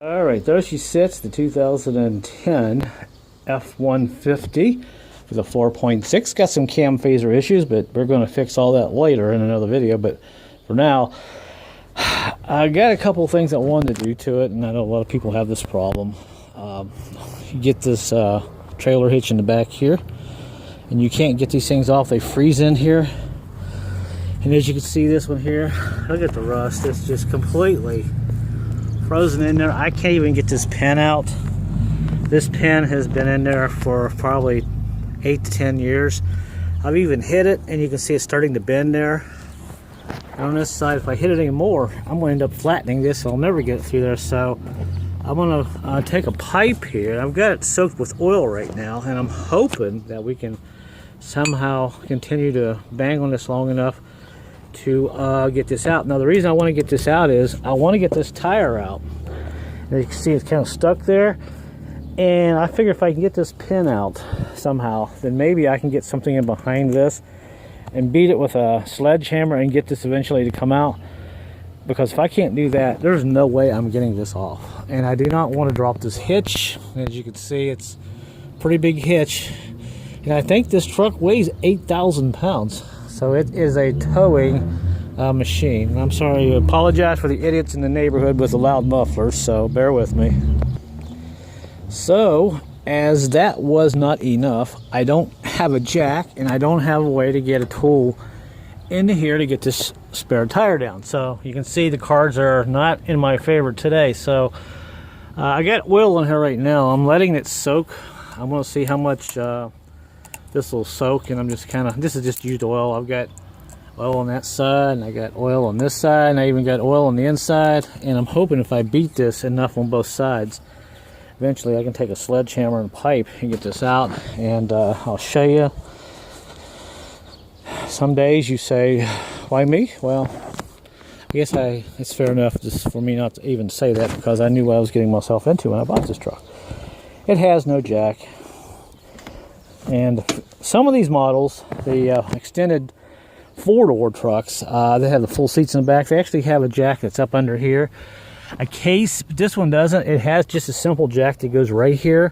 All right, there she sits, the 2010 F150 with a 4.6. Got some cam phaser issues, but we're going to fix all that later in another video. But for now, I got a couple things I wanted to do to it, and I know a lot of people have this problem. You get this trailer hitch in the back here, and you can't get these things off. They freeze in here. And as you can see, this one here, look at the rust. It's just completely frozen in there. I can't even get this pin out. This pin has been in there for probably 8 to 10 years. I've even hit it, and you can see it's starting to bend there. And on this side, if I hit it anymore, I'm going to end up flattening this, so I'll never get it through there. So I'm going to take a pipe here. I've got it soaked with oil right now, and I'm hoping that we can somehow continue to bang on this long enough to get this out. Now, the reason I want to get this out is I want to get this tire out. As you can see, it's kind of stuck there, and I figure if I can get this pin out somehow, then maybe I can get something in behind this and beat it with a sledgehammer and get this eventually to come out. Because if I can't do that, there's no way I'm getting this off. And I do not want to drop this hitch. As you can see, it's a pretty big hitch, and I think this truck weighs 8,000 pounds. So it is a towing machine. I'm sorry, I apologize for the idiots in the neighborhood with the loud mufflers, so bear with me. So, as that was not enough, I don't have a jack, and I don't have a way to get a tool into here to get this spare tire down. So you can see the cards are not in my favor today. So I got oil in here right now. I'm letting it soak. I'm going to see how much this will soak, and I'm just this is just used oil. I've got oil on that side, and I got oil on this side, and I even got oil on the inside. And I'm hoping if I beat this enough on both sides, eventually I can take a sledgehammer and pipe and get this out. And I'll show you. Some days you say, why me? Well, I guess it's fair enough just for me not to even say that, because I knew what I was getting myself into when I bought this truck. It has no jack. And some of these models, the extended four-door trucks, they have the full seats in the back. They actually have a jack that's up under here. A case, but this one doesn't. It has just a simple jack that goes right here.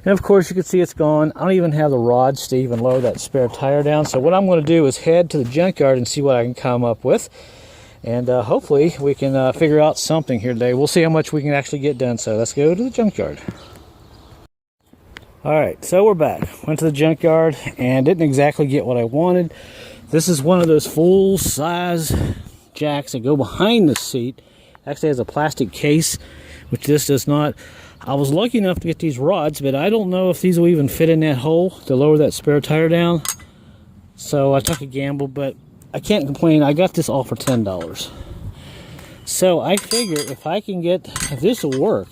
And of course, you can see it's gone. I don't even have the rods to even lower that spare tire down. So what I'm going to do is head to the junkyard and see what I can come up with. And hopefully we can figure out something here today. We'll see how much we can actually get done. So let's go to the junkyard. All right, so we're back. Went to the junkyard and didn't exactly get what I wanted. This is one of those full-size jacks that go behind the seat. Actually has a plastic case, which this does not. I was lucky enough to get these rods, but I don't know if these will even fit in that hole to lower that spare tire down. So I took a gamble, but I can't complain. I got this all for $10. So I figure if this will work,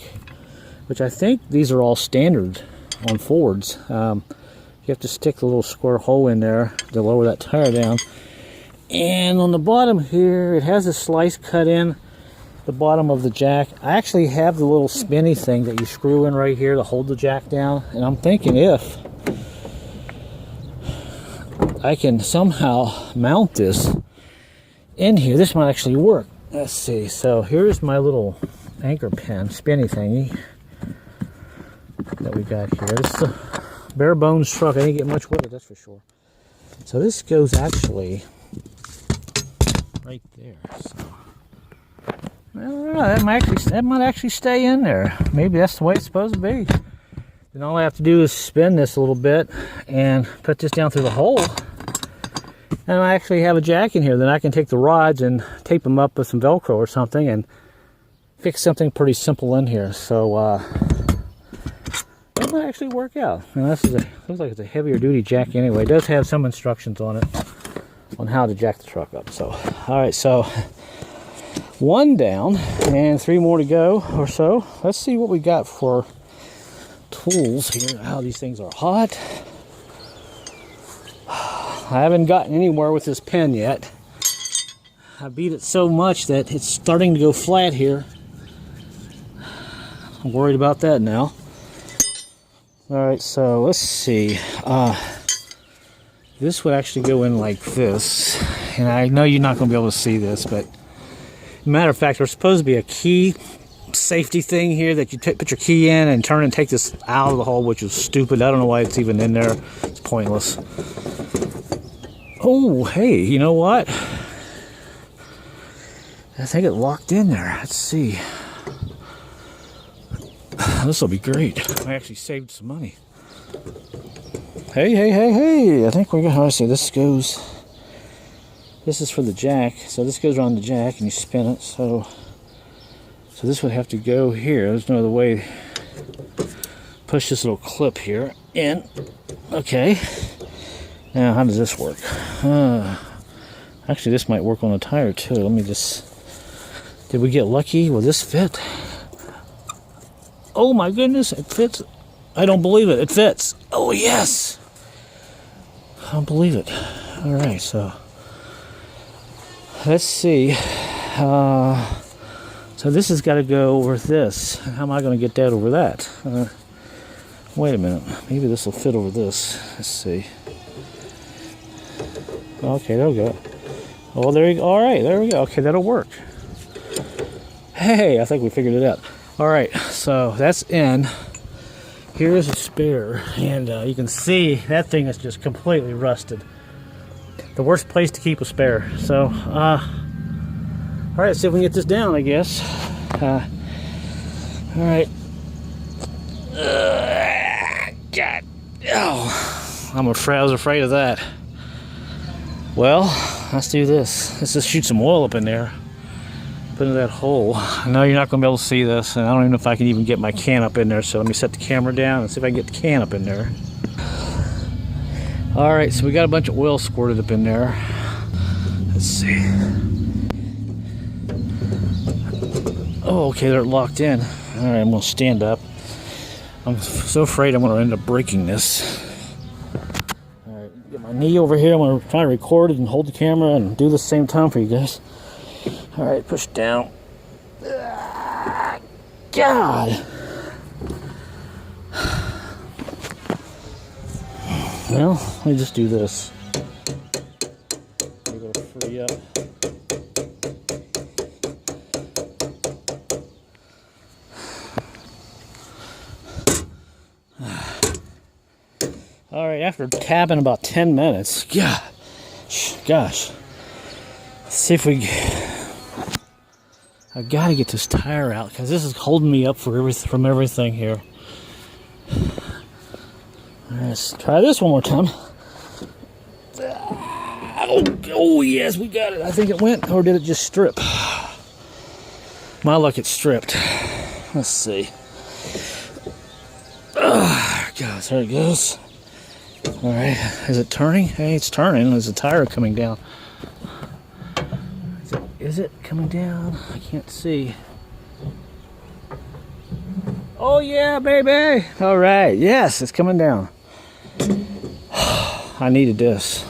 which I think these are all standard on Fords, you have to stick the little square hole in there to lower that tire down. And on the bottom here, it has a slice cut in the bottom of the jack. I actually have the little spinny thing that you screw in right here to hold the jack down, and I'm thinking if I can somehow mount this in here, this might actually work. Let's see. So here's my little anchor pin spinny thingy that we got here. This is a bare bones truck. I didn't get much with it, that's for sure. So this goes actually right there. So I don't know, that might actually stay in there. Maybe that's the way it's supposed to be. Then all I have to do is spin this a little bit and put this down through the hole. And I actually have a jack in here. Then I can take the rods and tape them up with some Velcro or something and fix something pretty simple in here. So it might actually work out. And this is looks like it's a heavier duty jack anyway. It does have some instructions on it on how to jack the truck up. So, all right, so one down and 3 more to go or so. Let's see what we got for tools here. How these things are hot. I haven't gotten anywhere with this pen yet. I beat it so much that it's starting to go flat here. I'm worried about that now. All right, so let's see. This would actually go in like this. And I know you're not going to be able to see this, but matter of fact, there's supposed to be a key safety thing here that you put your key in and turn and take this out of the hole, which is stupid. I don't know why it's even in there. It's pointless. Oh, hey, you know what? I think it locked in there. Let's see. This will be great. I actually saved some money. Hey. I think we're going to see this goes. This is for the jack. So this goes around the jack and you spin it. So this would have to go here. There's no other way. Push this little clip here in. Okay. Now, how does this work? Actually, this might work on the tire too. Let me just. Did we get lucky? Will this fit? Oh my goodness, it fits. I don't believe it. It fits. Oh yes. I don't believe it. All right, so let's see. So this has got to go over this. How am I going to get that over that? Wait a minute. Maybe this will fit over this. Let's see. Okay, there we go. Oh, there you go. All right, there we go. Okay, that'll work. Hey, I think we figured it out. All right, so that's in. Here's a spare, and you can see that thing is just completely rusted. The worst place to keep a spare. So, all right, let's see if we can get this down, I guess. All right. God. Oh, I was afraid of that. Well, let's do this. Let's just shoot some oil up in there. Put in that hole. I know you're not going to be able to see this, and I don't even know if I can even get my can up in there, so let me set the camera down and see if I can get the can up in there. Alright, so we got a bunch of oil squirted up in there. Let's see. Oh, okay, they're locked in. Alright, I'm going to stand up. I'm so afraid I'm going to end up breaking this. Alright, get my knee over here. I'm going to try to record it and hold the camera and do the same time for you guys. All right, push down. God. Well, let me just do this. We're going to free up. All right, after tapping about 10 minutes, gosh. Let's see if we. I've got to get this tire out because this is holding me up from everything here. Let's try this one more time. Oh yes, we got it. I think it went, or did it just strip? My luck, it stripped. Let's see. Gosh, there it goes. All right, is it turning? Hey, it's turning. There's a tire coming down. Is it coming down? I can't see. Oh yeah, baby! All right, yes, it's coming down. I needed this.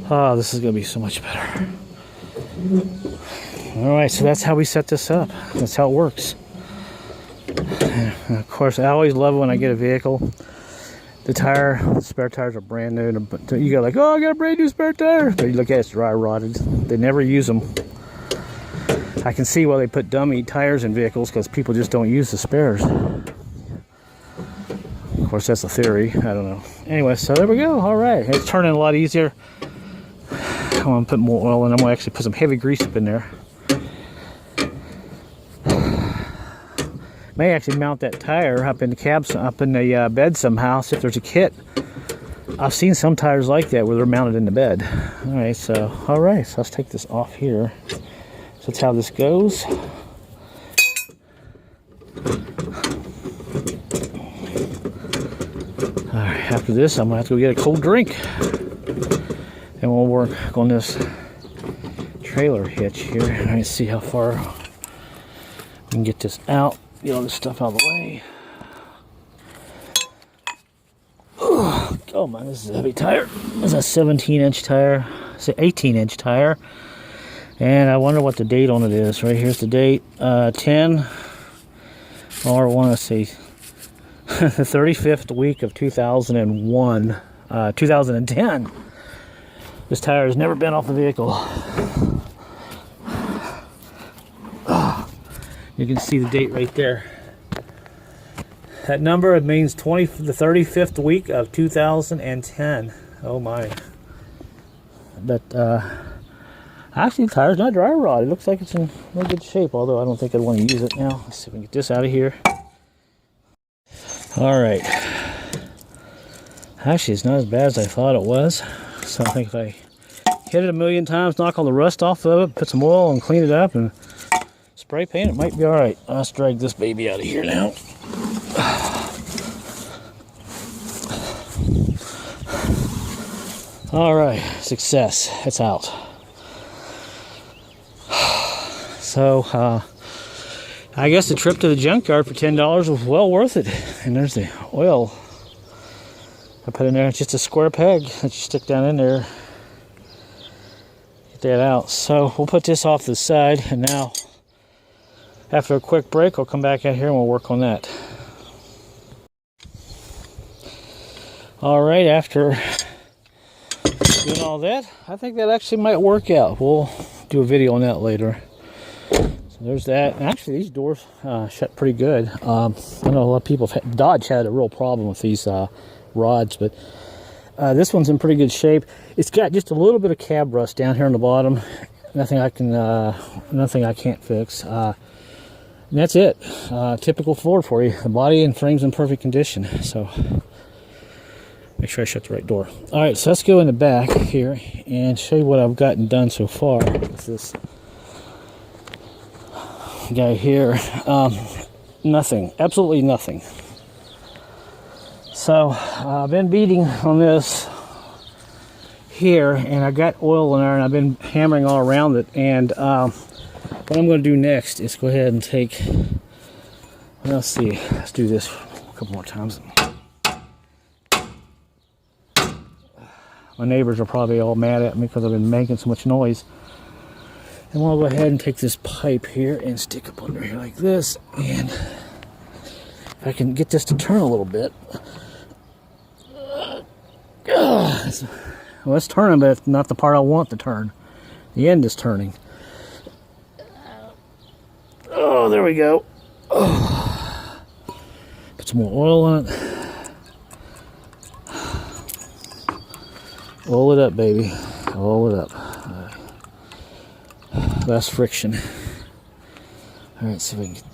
Oh, this is gonna be so much better. All right, so that's how we set this up. That's how it works. And of course, I always love it when I get a vehicle. The spare tires are brand new. And you go like, oh, I got a brand new spare tire. But you look at it, it's dry rotted. They never use them. I can see why they put dummy tires in vehicles because people just don't use the spares. Of course, that's a theory. I don't know. Anyway, so there we go. All right. It's turning a lot easier. I'm going to put more oil in. I'm going to actually put some heavy grease up in there. May actually mount that tire up in the cab, up in the bed somehow, see if there's a kit. I've seen some tires like that where they're mounted in the bed. All right, so let's take this off here. So that's how this goes. All right, after this, I'm gonna have to go get a cold drink, and we'll work on this trailer hitch here. All right, see how far we can get this out. Get all this stuff out of the way. Oh man, this is a heavy tire. This is a 17-inch tire. It's an 18-inch tire. And I wonder what the date on it is. Right here's the date. 10, or I want to say the 35th week of 2001. 2010. This tire has never been off the vehicle. You can see the date right there. That number, it means the 35th week of 2010. Oh my. But actually the tire's not dry rot. It looks like it's in really good shape, although I don't think I'd want to use it now. Let's see if we can get this out of here. Alright. Actually, it's not as bad as I thought it was. So I think if I hit it a million times, knock all the rust off of it, put some oil and clean it up and spray paint, it might be alright. Let's drag this baby out of here now. Alright, success. It's out. So, I guess the trip to the junkyard for $10 was well worth it. And there's the oil I put in there. It's just a square peg that you stick down in there. Get that out. So we'll put this off to the side, and now after a quick break I'll come back out here and we'll work on that. Alright, after doing all that, I think that actually might work out. We'll do a video on that later. So there's that. And actually, these doors shut pretty good. I know a lot of people, Dodge had a real problem with these rods, but this one's in pretty good shape. It's got just a little bit of cab rust down here on the bottom. Nothing I can't fix. And that's it. Typical Ford for you. The body and frame's in perfect condition. So make sure I shut the right door. All right, so let's go in the back here and show you what I've gotten done so far with this guy here. Nothing, absolutely nothing. So I've been beating on this here, and I got oil in there, and I've been hammering all around it. And what I'm going to do next is go ahead and take, let's see, let's do this a couple more times. My neighbors are probably all mad at me because I've been making so much noise. And we'll go ahead and take this pipe here and stick up under here like this. And if I can get this to turn a little bit. Well, it's turning, but it's not the part I want to turn. The end is turning. Oh, there we go. Oh. Put some more oil on it. Roll it up, baby. Roll it up. Less friction. All right, see if we can.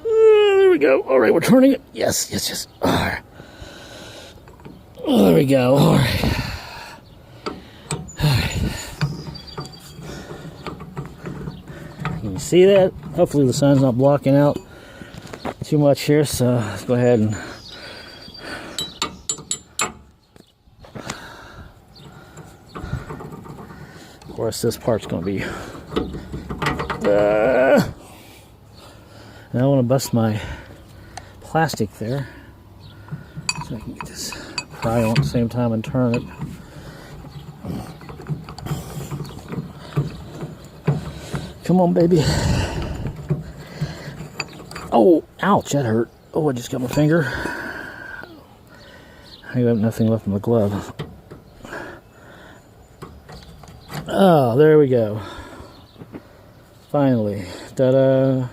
There we go. All right, we're turning it. Yes, yes, yes. All right. Oh, there we go. All right. All right. Can you see that? Hopefully the sun's not blocking out too much here, so let's go ahead and of course, this part's going to be. Now I want to bust my plastic there, so I can get this pry on at the same time and turn it. Come on, baby. Oh, ouch! That hurt. Oh, I just got my finger. I have nothing left in the glove. Oh, there we go. Finally. Ta-da.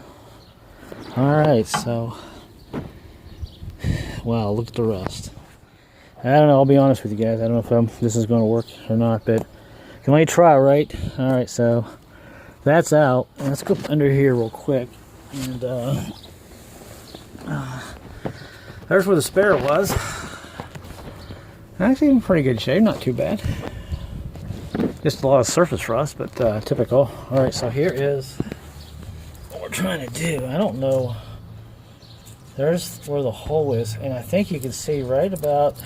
Alright, so. Wow, look at the rust. I don't know, I'll be honest with you guys. I don't know if this is going to work or not, but can only try, right? Alright, so that's out. Let's go under here real quick. And there's where the spare was. Actually in pretty good shape, not too bad. Just a lot of surface rust, but typical. Alright, so here is what we're trying to do. I don't know. There's where the hole is, and I think you can see right about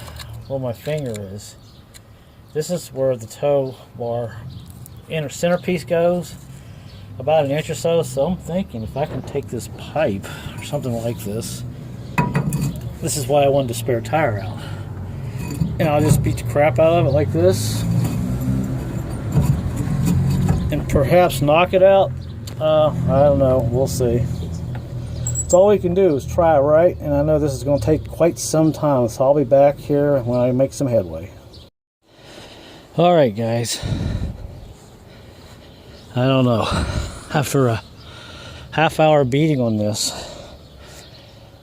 where my finger is. This is where the tow bar inner centerpiece goes, about an inch or so. So I'm thinking if I can take this pipe or something like this, this is why I wanted the spare tire out. And I'll just beat the crap out of it like this. And perhaps knock it out. I don't know. We'll see. It's all we can do is try, right? And I know this is going to take quite some time, so I'll be back here when I make some headway. All right, guys. I don't know. after a half-hour beating on this.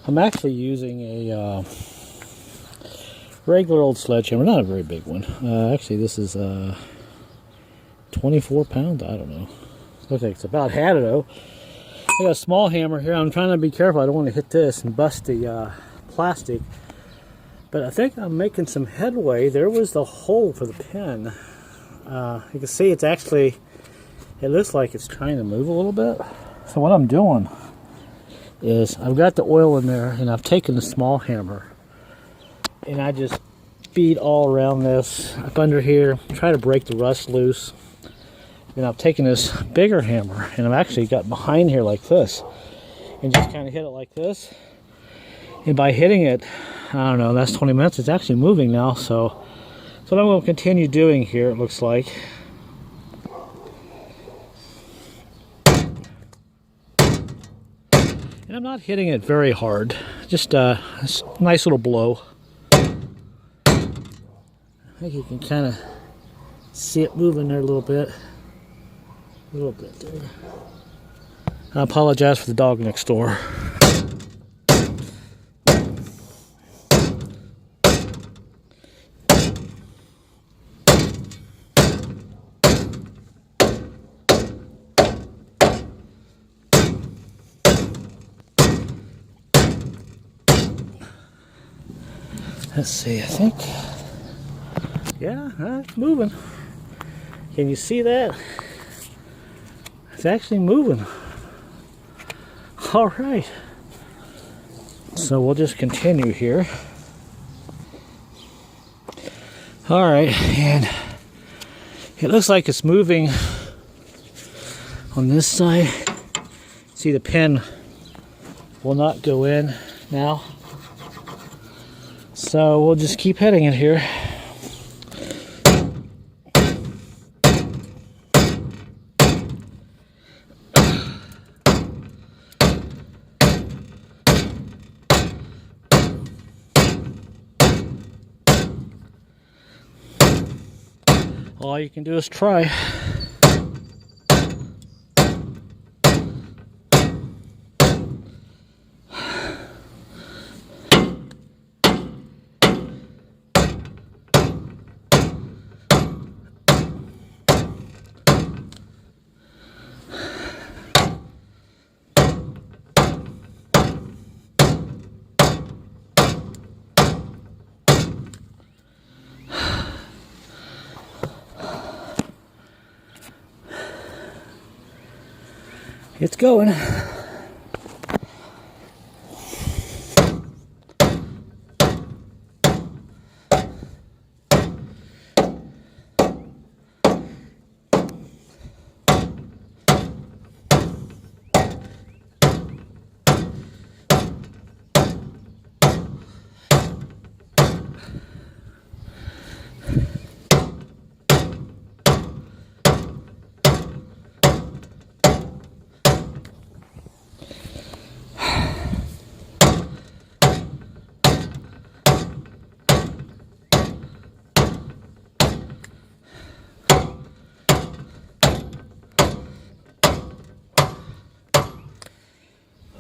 I'm actually using a regular old sledgehammer, not a very big one. Actually, this is 24 pounds. I don't know. Looks like it's about Hatto. I got a small hammer here. I'm trying to be careful. I don't want to hit this and bust the plastic. But I think I'm making some headway. There was the hole for the pin. You can see it's actually, it looks like it's trying to move a little bit. So what I'm doing is I've got the oil in there, and I've taken the small hammer and I just beat all around this up under here, try to break the rust loose. And I've taken this bigger hammer and I've actually got behind here like this and just kind of hit it like this. And by hitting it, I don't know, that's 20 minutes. It's actually moving now, so that's what I'm going to continue doing here, it looks like. And I'm not hitting it very hard, just a nice little blow. I think you can kind of see it moving there a little bit. A little bit there. I apologize for the dog next door. Let's see, I think, yeah, it's moving. Can you see that? It's actually moving. All right. So we'll just continue here. All right, and it looks like it's moving on this side. See, the pin will not go in now. So we'll just keep hitting it here. All you can do is try. It's going.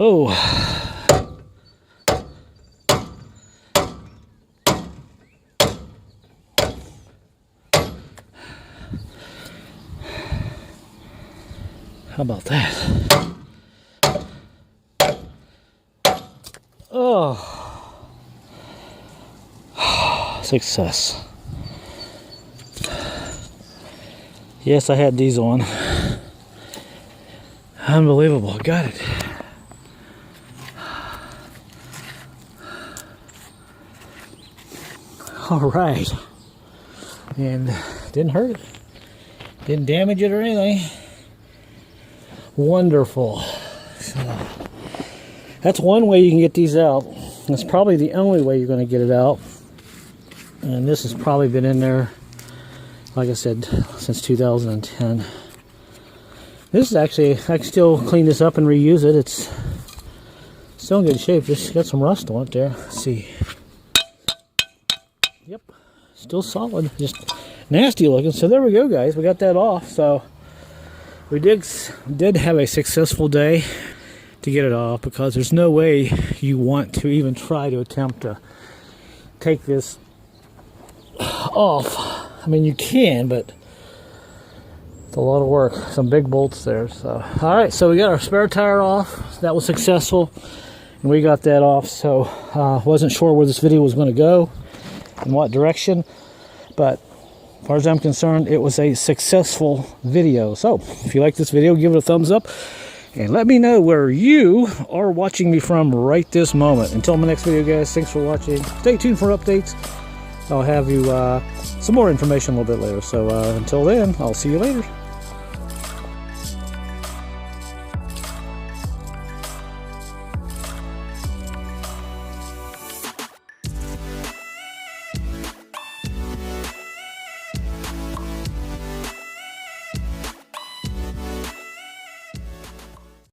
Oh. How about that? Oh. Success. Yes, I had these on. Unbelievable. Got it. All right, and didn't hurt it, didn't damage it or anything. Wonderful. So that's one way you can get these out. That's probably the only way you're going to get it out. And this has probably been in there, like I said, since 2010. This is actually, I can still clean this up and reuse it. It's still in good shape, just got some rust on it there. Let's see. Yep, still solid, just nasty looking. So there we go, guys, we got that off. So We did have a successful day to get it off, because there's no way you want to even try to attempt to take this off. I mean, you can, but it's a lot of work. Some big bolts there. So, all right, so we got our spare tire off. That was successful, and we got that off. So, wasn't sure where this video was going to go, in what direction, but as far as I'm concerned, it was a successful video. So, if you like this video, give it a thumbs up, and let me know where you are watching me from right this moment. Until my next video, guys, thanks for watching. Stay tuned for updates. I'll have you some more information a little bit later. So until then, I'll see you later.